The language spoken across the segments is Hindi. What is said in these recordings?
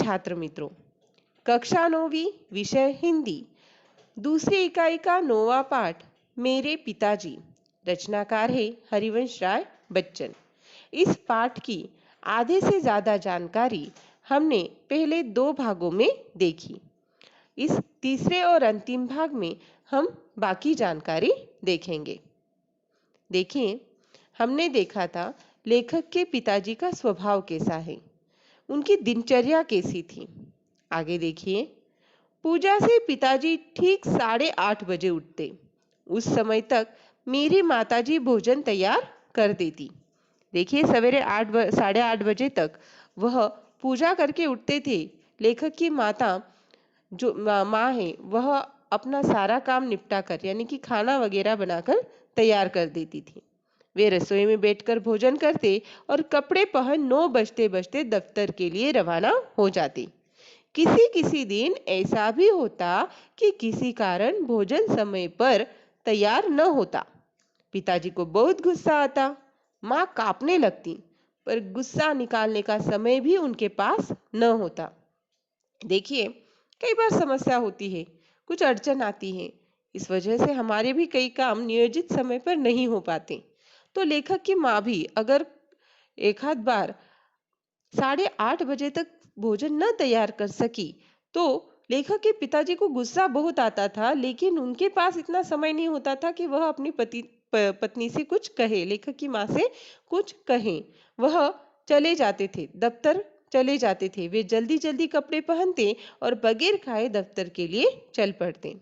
छात्र मित्रों, कक्षा 9वीं विषय हिंदी दूसरी इकाई का 9वां पाठ मेरे पिताजी। रचनाकार है हरिवंश राय बच्चन। इस पाठ की आधे से ज्यादा जानकारी हमने पहले 2 भागों में देखी। इस तीसरे और अंतिम भाग में हम बाकी जानकारी देखेंगे। देखिए, हमने देखा था लेखक के पिताजी का स्वभाव कैसा है, उनकी दिनचर्या कैसी थी। आगे देखिए, पूजा से पिताजी ठीक 8:30 बजे उठते। उस समय तक मेरी माताजी भोजन तैयार कर देती। देखिए, सवेरे 8:30 बजे तक वह पूजा करके उठते थे। लेखक की माता जो माँ है वह अपना सारा काम निपटा कर यानी कि खाना वगैरह बनाकर तैयार कर देती थी। वे रसोई में बैठकर भोजन करते और कपड़े पहन 9 बजते बजते दफ्तर के लिए रवाना हो जाते। किसी किसी दिन ऐसा भी होता कि किसी कारण भोजन समय पर तैयार न होता। पिताजी को बहुत गुस्सा आता, माँ कांपने लगती, पर गुस्सा निकालने का समय भी उनके पास न होता। देखिए, कई बार समस्या होती है, कुछ अड़चन आती है, इस वजह से हमारे भी कई काम नियोजित समय पर नहीं हो पाते। तो लेखक की माँ भी अगर एक आध बार 8:30 बजे तक भोजन न तैयार कर सकी तो लेखक के पिताजी को गुस्सा बहुत आता था, लेकिन उनके पास इतना समय नहीं होता था कि वह अपनी पत्नी से कुछ कहे, लेखक की माँ से कुछ कहे। वह चले जाते थे, दफ्तर चले जाते थे। वे जल्दी जल्दी कपड़े पहनते और बगैर खाए दफ्तर के लिए चल पड़ते।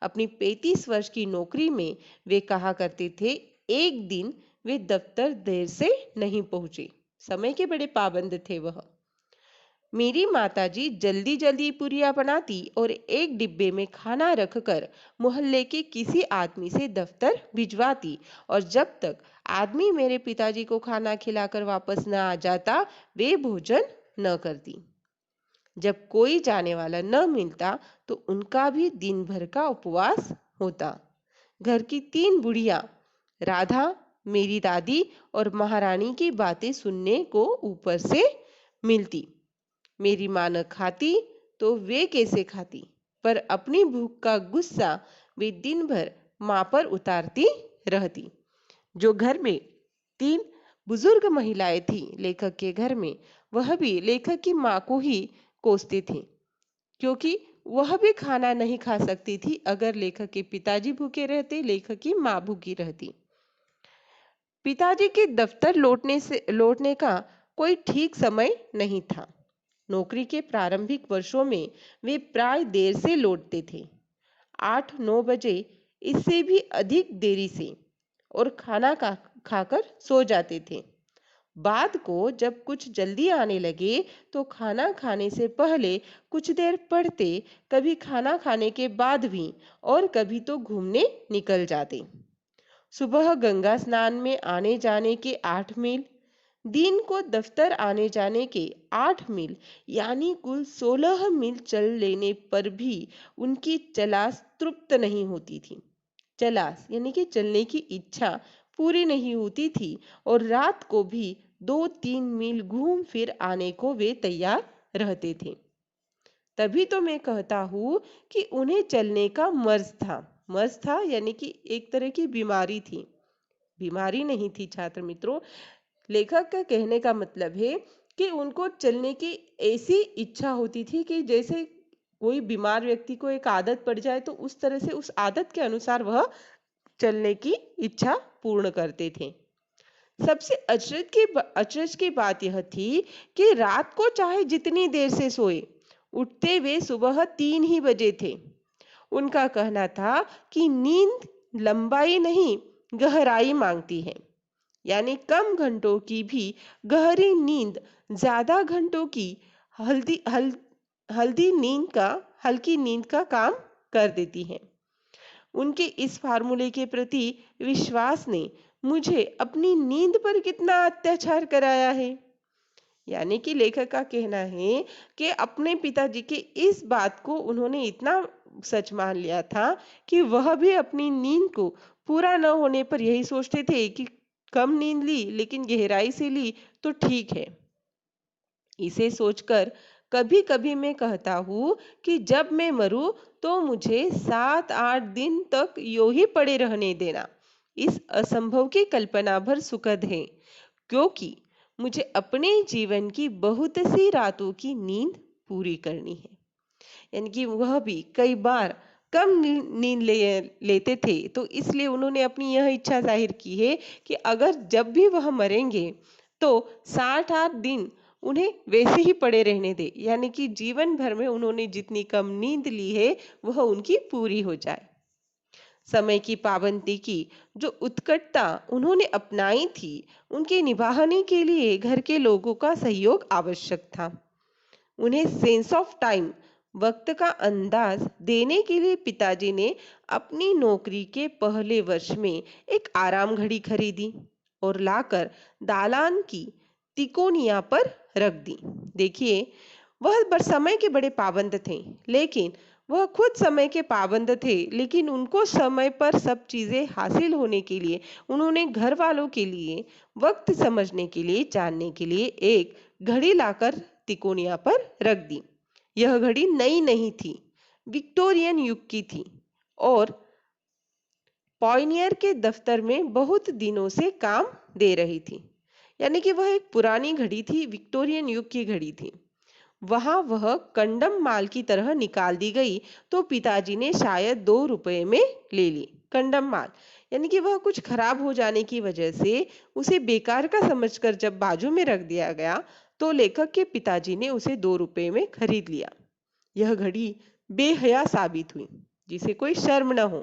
अपनी 35 वर्ष की नौकरी में वे कहा करते थे, एक दिन वे दफ्तर देर से नहीं पहुंचे। समय के बड़े पाबंद थे वह। मेरी माताजी जल्दी जल्दी पूरियां बनाती और एक डिब्बे में खाना रखकर मोहल्ले के किसी आदमी से दफ्तर भिजवाती, और जब तक आदमी मेरे पिताजी को खाना खिलाकर वापस न आ जाता वे भोजन न करती। जब कोई जाने वाला न मिलता तो उनका भी दिन भर का उपवास होता। घर की 3 बुढ़िया, राधा, मेरी दादी और महारानी की बातें सुनने को ऊपर से मिलती। मेरी माँ न खाती तो वे कैसे खाती, पर अपनी भूख का गुस्सा वे दिन भर माँ पर उतारती रहती। जो घर में 3 बुजुर्ग महिलाएं थी लेखक के घर में, वह भी लेखक की माँ को ही कोसते थे, क्योंकि वह भी खाना नहीं खा सकती थी। अगर लेखक के पिताजी भूखे रहते, लेखक की माँ भूखी रहती। पिताजी के दफ्तर लौटने का कोई ठीक समय नहीं था। नौकरी के प्रारंभिक वर्षों में वे प्राय देर से लौटते थे, 8-9 बजे, इससे भी अधिक देरी से, और खाना खाकर सो जाते थे। बाद को जब कुछ जल्दी आने लगे तो खाना खाने से पहले कुछ देर पढ़ते, कभी खाना खाने के बाद भी, और कभी तो घूमने निकल जाते। सुबह गंगा स्नान में आने जाने के 8 मील, दिन को दफ्तर आने जाने के 8 मील, यानी कुल 16 मील चल लेने पर भी उनकी चलास तृप्त नहीं होती थी। चलास यानी कि चलने की इच्छा पूरी नहीं होती थी, और रात को भी 2-3 मील घूम फिर आने को वे तैयार रहते थे। तभी तो मैं कहता हूँ कि उन्हें चलने का मर्ज था। मर्ज था यानी कि एक तरह की बीमारी थी। बीमारी नहीं थी छात्र मित्रों। लेखक का कहने का मतलब है कि उनको चलने की ऐसी इच्छा होती थी कि जैसे कोई बीमार व्यक्ति को एक आदत पड़ जाए तो उस तरह से उस आदत के अनुसार वह चलने की इच्छा पूर्ण करते थे। सबसे अचरज की बात यह थी कि रात को चाहे जितनी देर से सोए, उठते वे सुबह 3 ही बजे थे। उनका कहना था कि नींद लंबाई नहीं, गहराई मांगती है, यानी कम घंटों की भी गहरी नींद ज्यादा घंटों की हल्की नींद का काम कर देती है। उनके इस फार्मूले के प्रति विश्वास ने मुझे अपनी नींद पर कितना अत्याचार कराया है। यानी कि लेखक का कहना है कि अपने पिताजी के इस बात को उन्होंने इतना सच मान लिया था कि वह भी अपनी नींद को पूरा न होने पर यही सोचते थे कि कम नींद ली लेकिन गहराई से ली तो ठीक है। इसे सोचकर कभी कभी मैं कहता हूँ कि जब मैं मरूं तो मुझे 7-8 दिन तक यूं ही पड़े रहने देना। इस असंभव की कल्पना भर सुखद है, क्योंकि मुझे अपने जीवन की बहुत सी रातों की नींद पूरी करनी है। यानी कि वह भी कई बार कम नींद लेते थे, तो इसलिए उन्होंने अपनी यह इच्छा जाहिर की है कि अगर जब भी वह मरेंगे तो 60-8 दिन उन्हें वैसे ही पड़े रहने दे, यानी कि जीवन भर में उन्होंने जितनी कम नींद ली है वह उनकी पूरी हो जाए। समय की पाबंदी की जो उत्कटता उन्होंने अपनाई थी, उनके निभाने के लिए घर के लोगों का सहयोग आवश्यक था। उन्हें सेंस ऑफ टाइम, वक्त का अंदाज देने के लिए पिताजी ने अपनी नौकरी के पहले वर्ष में एक आराम घड़ी खरीदी और लाकर दालान की तिकोनिया पर रख दी। देखिए, वह समय के बड़े पाबंद थे, लेकिन वह खुद समय के पाबंद थे, लेकिन उनको समय पर सब चीजें हासिल होने के लिए उन्होंने घर वालों के लिए, वक्त समझने के लिए, जानने के लिए एक घड़ी लाकर तिकोनिया पर रख दी। यह घड़ी नई नहीं थी, विक्टोरियन युग की थी और पॉयनियर के दफ्तर में बहुत दिनों से काम दे रही थी। यानी कि वह एक पुरानी घड़ी थी, विक्टोरियन युग की घड़ी थी। वहां वह कंडम माल की तरह निकाल दी गई तो पिताजी ने शायद 2 रुपए में ले ली। कंडम माल यानी कि वह कुछ खराब हो जाने की वजह से उसे बेकार का समझकर जब बाजू में रख दिया गया, तो लेखक के पिताजी ने उसे 2 रुपए में खरीद लिया। यह घड़ी बेहया साबित हुई, जिसे कोई शर्म न हो।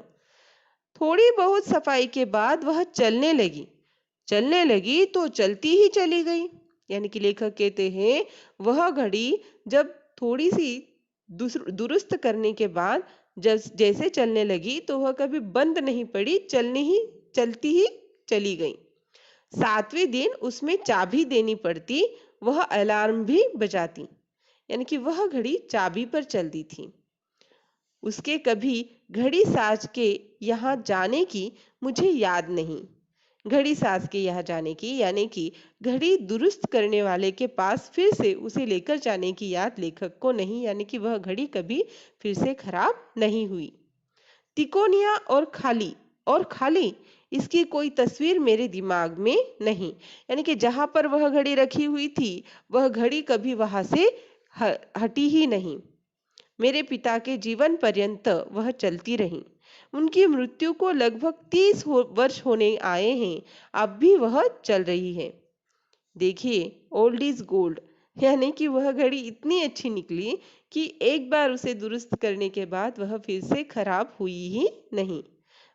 थोड़ी बहुत सफाई के बाद वह चलने लगी तो चलती ही चली गई। यानी कि लेखक कहते हैं, वह घड़ी जब थोड़ी सी दुरुस्त करने के बाद जब जैसे चलने लगी तो वह कभी बंद नहीं पड़ी, चलती ही चली गई। 7वें दिन उसमें चाबी देनी पड़ती, वह अलार्म भी बजाती। यानी कि वह घड़ी चाबी पर चलती थी। उसके कभी घड़ी साज के यहाँ जाने की मुझे याद नहीं। घड़ी साज के यहाँ जाने की यानी कि घड़ी दुरुस्त करने वाले के पास फिर से उसे लेकर जाने की याद लेखक को नहीं, यानी कि वह घड़ी कभी फिर से खराब नहीं हुई। तिकोनिया और खाली इसकी कोई तस्वीर मेरे दिमाग में नहीं। यानी कि जहां पर वह घड़ी रखी हुई थी, वह घड़ी कभी वहां से हटी ही नहीं। मेरे पिता के जीवन पर्यंत वह चलती रही। उनकी मृत्यु को लगभग 30 वर्ष होने आए हैं, अब भी वह चल रही है। देखिए, ओल्ड इज गोल्ड, यानी कि वह घड़ी इतनी अच्छी निकली कि एक बार उसे दुरुस्त करने के बाद वह फिर से खराब हुई ही नहीं।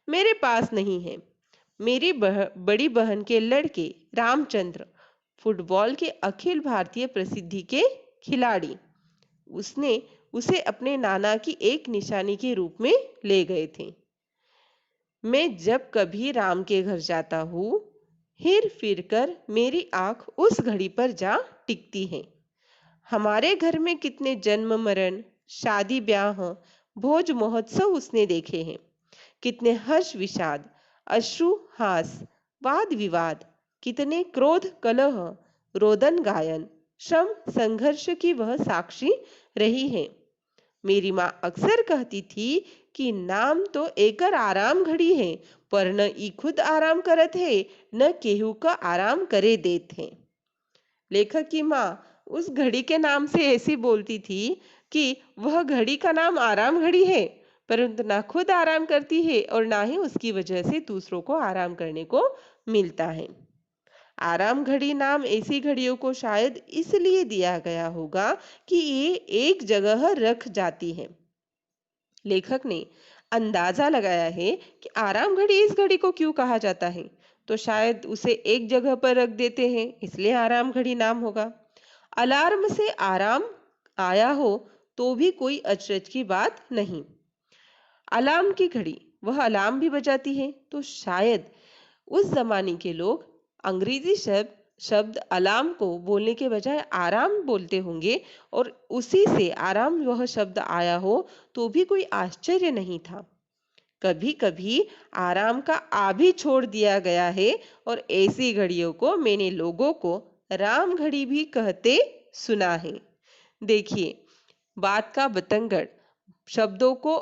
मेरे पास नहीं है। मेरी बड़ी बहन के लड़के रामचंद्र फुटबॉल के अखिल भारतीय प्रसिद्धि के खिलाड़ी, उसने उसे अपने नाना की एक निशानी के रूप में ले गए थे। मैं जब कभी राम के घर जाता हूँ, हिर फिर कर मेरी आंख उस घड़ी पर जा टिकती है। हमारे घर में कितने जन्म मरण, शादी ब्याह, भोज महोत्सव उसने देखे हैं। कितने हर्ष विषाद, अश्रु हास, वाद विवाद, कितने क्रोध कलह, रोदन गायन, श्रम संघर्ष की वह साक्षी रही है। मेरी माँ अक्सर कहती थी कि नाम तो एकर आराम घड़ी है, पर न ई खुद आराम करत है, न केहू का आराम करे देत है। लेखक की माँ उस घड़ी के नाम से ऐसी बोलती थी कि वह घड़ी का नाम आराम घड़ी है, परंतु ना खुद आराम करती है और ना ही उसकी वजह से दूसरों को आराम करने को मिलता है। आराम घड़ी नाम ऐसी घड़ियों को शायद इसलिए दिया गया होगा कि ये एक जगह रख जाती है। लेखक ने अंदाजा लगाया है कि आराम घड़ी इस घड़ी को क्यों कहा जाता है, तो शायद उसे एक जगह पर रख देते हैं, इसलिए आराम घड़ी नाम होगा। अलार्म से आराम आया हो तो भी कोई अचरज की बात नहीं। अलार्म की घड़ी वह अलार्म भी बजाती है, तो शायद उस जमाने के लोग अंग्रेजी शब्द अलार्म को बोलने के बजाय आराम बोलते होंगे और उसी से आराम वह शब्द आया हो तो भी कोई आश्चर्य नहीं था। कभी कभी आराम का आ भी छोड़ दिया गया है और ऐसी घड़ियों को मैंने लोगों को राम घड़ी भी कहते सुना है। देखिए, बात का बतंगड़, शब्दों को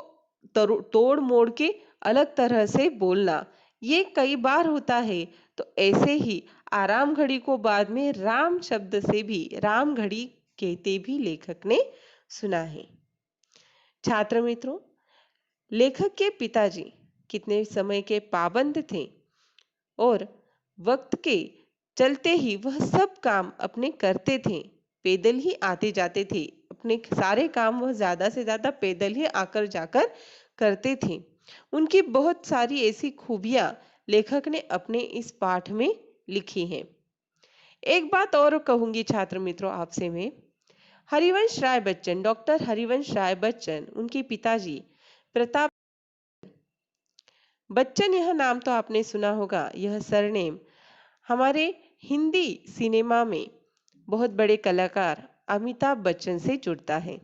तोड़ मोड़ के अलग तरह से बोलना, ये कई बार होता है। तो ऐसे ही आराम घड़ी को बाद में राम शब्द से भी राम घड़ी कहते भी लेखक ने सुना है। छात्र मित्रों, लेखक के पिताजी कितने समय के पाबंद थे और वक्त के चलते ही वह सब काम अपने करते थे, पैदल ही आते जाते थे, अपने सारे काम वह ज्यादा से ज्यादा पैदल ही आकर जाकर करते थे। उनकी बहुत सारी ऐसी खूबियां लेखक ने अपने इस पाठ में लिखी हैं। एक बात और कहूंगी छात्र मित्रों आपसे मैं, हरिवंश राय बच्चन, डॉक्टर हरिवंश राय बच्चन, उनके पिताजी प्रताप बच्चन, यह नाम तो आपने सुना होगा। यह सरनेम हमारे हिंदी सिनेमा में बहुत बड़े कलाकार अमिताभ बच्चन से जुड़ता है।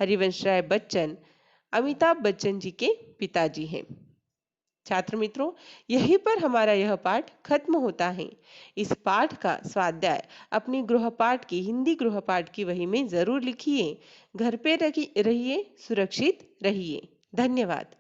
हरिवंश राय बच्चन अमिताभ बच्चन जी के पिताजी हैं। छात्र मित्रों, यहीं पर हमारा यह पाठ खत्म होता है। इस पाठ का स्वाध्याय अपनी गृहपाठ की, हिंदी गृहपाठ की वही में जरूर लिखिए। घर पे रहिए, सुरक्षित रहिए। धन्यवाद।